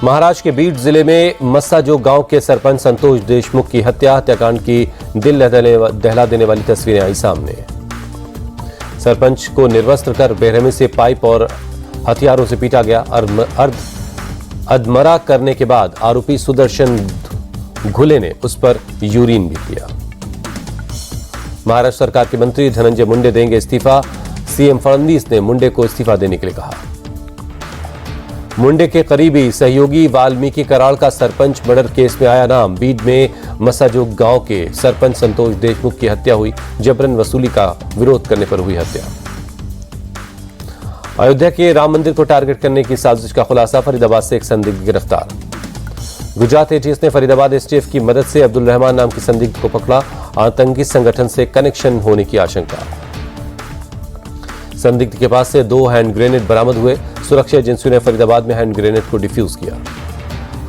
महाराष्ट्र के बीड जिले में मस्साजोग गांव के सरपंच संतोष देशमुख की हत्याकांड की दिल दहला देने वाली तस्वीरें आई सामने। सरपंच को निर्वस्त्र कर बेरहमी से पाइप और हथियारों से पीटा गया। अधमरा करने के बाद आरोपी सुदर्शन घुले ने उस पर यूरिन भी किया। महाराष्ट्र सरकार के मंत्री धनंजय मुंडे देंगे इस्तीफा। सीएम फडणवीस ने मुंडे को इस्तीफा देने के लिए कहा। मुंडे के करीबी सहयोगी वाल्मीकि कराड़ का सरपंच मर्डर केस में आया नाम। बीड में मस्साजोग गांव के सरपंच संतोष देशमुख की हत्या हुई। जबरन वसूली का विरोध करने पर हुई हत्या। अयोध्या के राम मंदिर को टारगेट करने की साजिश का खुलासा। फरीदाबाद से एक संदिग्ध गिरफ्तार। गुजरात एटीएस ने फरीदाबाद एसटीएफ की मदद से अब्दुल रहमान नाम के संदिग्ध को पकड़ा। आतंकी संगठन से कनेक्शन होने की आशंका। संदिग्ध के पास से 2 हैंड ग्रेनेड बरामद हुए। सुरक्षा एजेंसियों ने फरीदाबाद में हैंड ग्रेनेड को डिफ्यूज किया।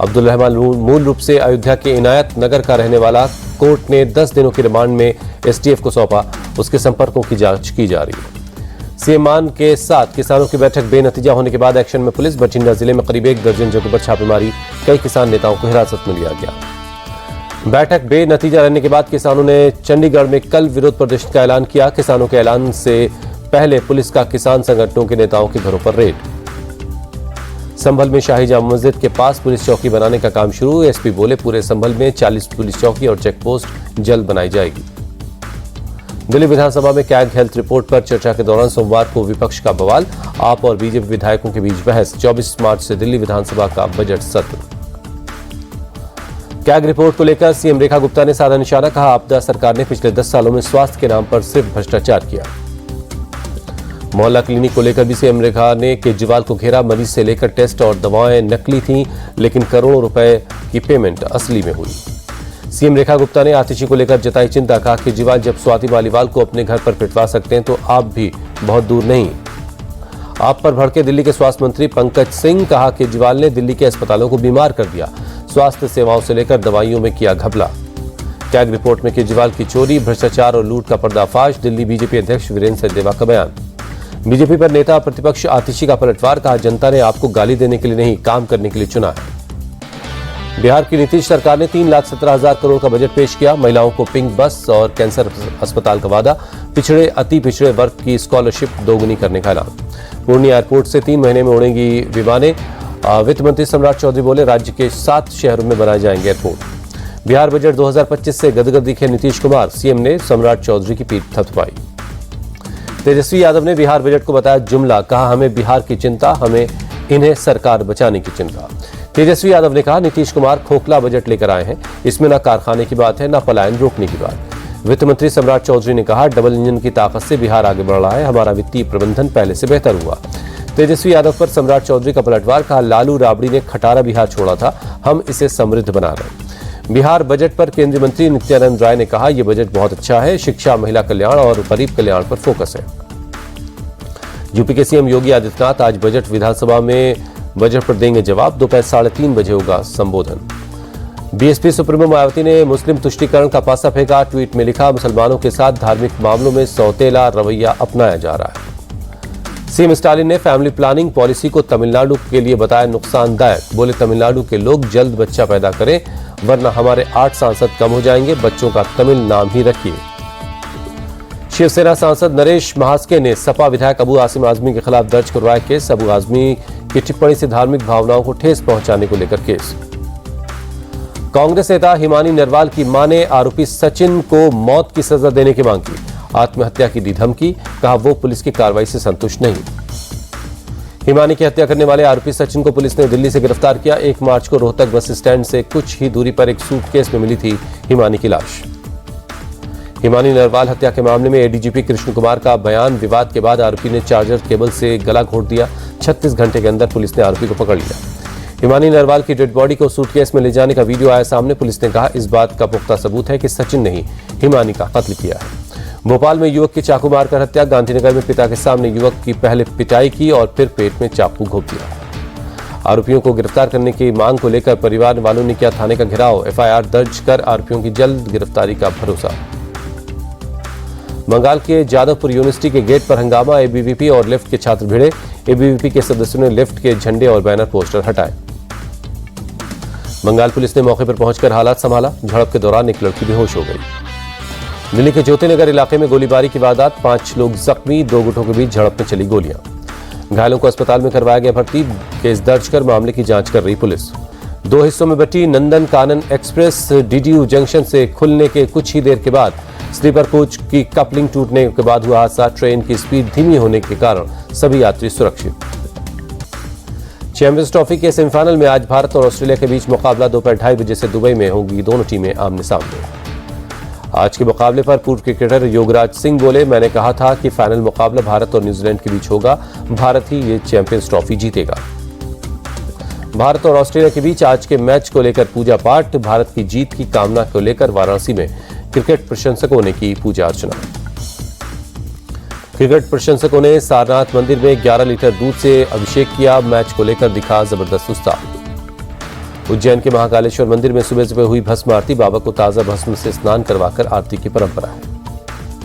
अब्दुल रहमान मूल रूप से अयोध्या के इनायत नगर का रहने वाला। कोर्ट ने 10 दिनों की रिमांड में एसटीएफ को सौंपा। उसके संपर्कों की जांच की जा रही है। सीएम मान के साथ किसानों की बैठक बेनतीजा होने के बाद एक्शन में पुलिस। बठिंडा जिले में करीब 1 दर्जन जगहों पर छापेमारी। कई किसान नेताओं को हिरासत में लिया गया। बैठक बेनतीजा रहने के बाद किसानों ने चंडीगढ़ में कल विरोध प्रदर्शन का ऐलान किया। किसानों के ऐलान से पहले पुलिस का किसान संगठनों के नेताओं के घरों पर रेड। संभल में शाही जामा मस्जिद के पास पुलिस चौकी बनाने का काम शुरू। एसपी बोले पूरे संभल में 40 पुलिस चौकी और चेक पोस्ट जल्द बनाई जाएगी। दिल्ली विधानसभा में कैग हेल्थ रिपोर्ट पर चर्चा के दौरान सोमवार को विपक्ष का बवाल। आप और बीजेपी विधायकों के बीच बहस। 24 मार्च से दिल्ली विधानसभा का बजट सत्र। कैग रिपोर्ट को लेकर सीएम रेखा गुप्ता ने साधा निशाना। कहा आपदा सरकार ने पिछले 10 सालों में स्वास्थ्य के नाम पर सिर्फ भ्रष्टाचार किया। मोहल्ला क्लिनिक को लेकर भी सीएम रेखा ने केजरीवाल को घेरा। मरीज से लेकर टेस्ट और दवाएं नकली थीं, लेकिन करोड़ों रुपए की पेमेंट असली में हुई। सीएम रेखा गुप्ता ने आतिशी को लेकर जताई चिंता। कहा केजरीवाल जब स्वाति मालीवाल को अपने घर पर पिटवा सकते हैं तो आप भी बहुत दूर नहीं। आप पर भड़के दिल्ली के स्वास्थ्य मंत्री पंकज सिंह। कहा केजरीवाल ने दिल्ली के अस्पतालों को बीमार कर दिया। स्वास्थ्य सेवाओं से लेकर दवाइयों में किया घपला। कैग रिपोर्ट में केजरीवाल की चोरी, भ्रष्टाचार और लूट का पर्दाफाश। दिल्ली बीजेपी अध्यक्ष वीरेंद्र सचदेवा का बयान। बीजेपी पर नेता प्रतिपक्ष आतिशी का पलटवार। कहा जनता ने आपको गाली देने के लिए नहीं, काम करने के लिए चुना है। बिहार की नीतीश सरकार ने 3,17,000 करोड़ का बजट पेश किया। महिलाओं को पिंक बस और कैंसर अस्पताल का वादा। पिछड़े अति पिछड़े वर्ग की स्कॉलरशिप दोगुनी करने का ऐलान। पूर्णिया एयरपोर्ट से 3 महीने में उड़ेंगी विमानें। वित्त मंत्री सम्राट चौधरी बोले राज्य के 7 शहरों में बनाए जाएंगे एयरपोर्ट। बिहार बजट 2025 से गदगद दिखे नीतीश कुमार। सीएम ने सम्राट चौधरी की पीठ थपथपाई। तेजस्वी यादव ने बिहार बजट को बताया जुमला। कहा हमें बिहार की चिंता, हमें इन्हें सरकार बचाने की चिंता। तेजस्वी यादव ने कहा नीतीश कुमार खोखला बजट लेकर आए हैं। इसमें न कारखाने की बात है, न पलायन रोकने की बात। वित्त मंत्री सम्राट चौधरी ने कहा डबल इंजन की ताकत से बिहार आगे बढ़ रहा है। हमारा वित्तीय प्रबंधन पहले से बेहतर हुआ। तेजस्वी यादव पर सम्राट चौधरी का पलटवार। कहा लालू राबड़ी ने खटारा बिहार छोड़ा था, हम इसे समृद्ध बना रहे हैं। बिहार बजट पर केंद्रीय मंत्री नित्यानंद राय ने कहा यह बजट बहुत अच्छा है। शिक्षा, महिला कल्याण और गरीब कल्याण पर फोकस है। यूपी के सीएम योगी आदित्यनाथ आज बजट विधानसभा में बजट पर देंगे जवाब। दोपहर 3:30 बजे होगा संबोधन। बीएसपी सुप्रीमो मायावती ने मुस्लिम तुष्टीकरण का पासा फेंका। ट्वीट में लिखा मुसलमानों के साथ धार्मिक मामलों में सौतेला रवैया अपनाया जा रहा है। सीएम स्टालिन ने फैमिली प्लानिंग पॉलिसी को तमिलनाडु के लिए बताया नुकसानदायक। बोले तमिलनाडु के लोग जल्द बच्चा पैदा करें वरना हमारे 8 सांसद कम हो जाएंगे। बच्चों का तमिल नाम ही रखिए। शिवसेना सांसद नरेश महास्के ने सपा विधायक अबू आसिम आजमी के खिलाफ दर्ज करवाया केस। अबू आजमी की टिप्पणी से धार्मिक भावनाओं को ठेस पहुंचाने को लेकर केस। कांग्रेस नेता हिमानी नरवाल की मां ने आरोपी सचिन को मौत की सजा देने की मांग की। आत्महत्या की दी धमकी। कहा वो पुलिस की कार्रवाई से संतुष्ट नहीं। हिमानी की हत्या करने वाले आरोपी सचिन को पुलिस ने दिल्ली से गिरफ्तार किया। 1 मार्च को रोहतक बस स्टैंड से कुछ ही दूरी पर एक सूटकेस में मिली थी हिमानी की लाश। हिमानी नरवाल हत्या के मामले में एडीजीपी कृष्ण कुमार का बयान। विवाद के बाद आरोपी ने चार्जर केबल से गला घोट दिया। 36 घंटे के अंदर पुलिस ने आरोपी को पकड़ लिया। हिमानी नरवाल की डेड बॉडी को सूटकेस में ले जाने का वीडियो आया सामने। पुलिस ने कहा इस बात का पुख्ता सबूत है कि सचिन ने ही हिमानी का कत्ल किया है। भोपाल में युवक की चाकू मारकर हत्या। गांधीनगर में पिता के सामने युवक की पहले पिटाई की और फिर पेट में चाकू घोंप दिया। आरोपियों को गिरफ्तार करने की मांग को लेकर परिवार वालों ने किया थाने का घेराव। एफआईआर दर्ज कर आरोपियों की जल्द गिरफ्तारी का भरोसा। बंगाल के जादवपुर यूनिवर्सिटी के गेट पर हंगामा। एबीवीपी और लेफ्ट के छात्र भिड़े। एबीवीपी के सदस्यों ने लेफ्ट के झंडे और बैनर पोस्टर हटाए। बंगाल पुलिस ने मौके पर पहुंचकर हालात संभाला। झड़प के दौरान एक लड़की बेहोश हो गई। दिल्ली के ज्योतिनगर इलाके में गोलीबारी की वारदात, 5 लोग जख्मी, 2 गुटों के बीच झड़प में चली गोलियां। घायलों को अस्पताल में करवाया गया भर्ती। केस दर्ज कर मामले की जांच कर रही पुलिस। 2 हिस्सों में बटी Nandan Kanan express DDU junction से खुलने के कुछ ही देर के बाद स्लीपर कोच की कपलिंग टूटने के बाद हुआ हादसा। ट्रेन की स्पीड धीमी होने के कारण सभी यात्री सुरक्षित। चैंपियंस ट्रॉफी के सेमीफाइनल में आज भारत और ऑस्ट्रेलिया के बीच मुकाबला दोपहर 2:30 बजे से दुबई में होगी। दोनों टीमें आमने सामने। आज के मुकाबले पर पूर्व क्रिकेटर योगराज सिंह बोले, मैंने कहा था कि फाइनल मुकाबला भारत और न्यूजीलैंड के बीच होगा। भारत ही ये चैंपियंस ट्रॉफी जीतेगा। भारत और ऑस्ट्रेलिया के बीच आज के मैच को लेकर पूजा पाठ। भारत की जीत की कामना को लेकर वाराणसी में क्रिकेट प्रशंसकों ने की पूजा अर्चना। क्रिकेट प्रशंसकों ने सारनाथ मंदिर में 11 लीटर दूध से अभिषेक किया। मैच को लेकर दिखा जबरदस्त उत्साह। उज्जैन के महाकालेश्वर मंदिर में सुबह सुबह हुई भस्म आरती। बाबा को ताजा भस्म से स्नान करवाकर आरती की परंपरा है।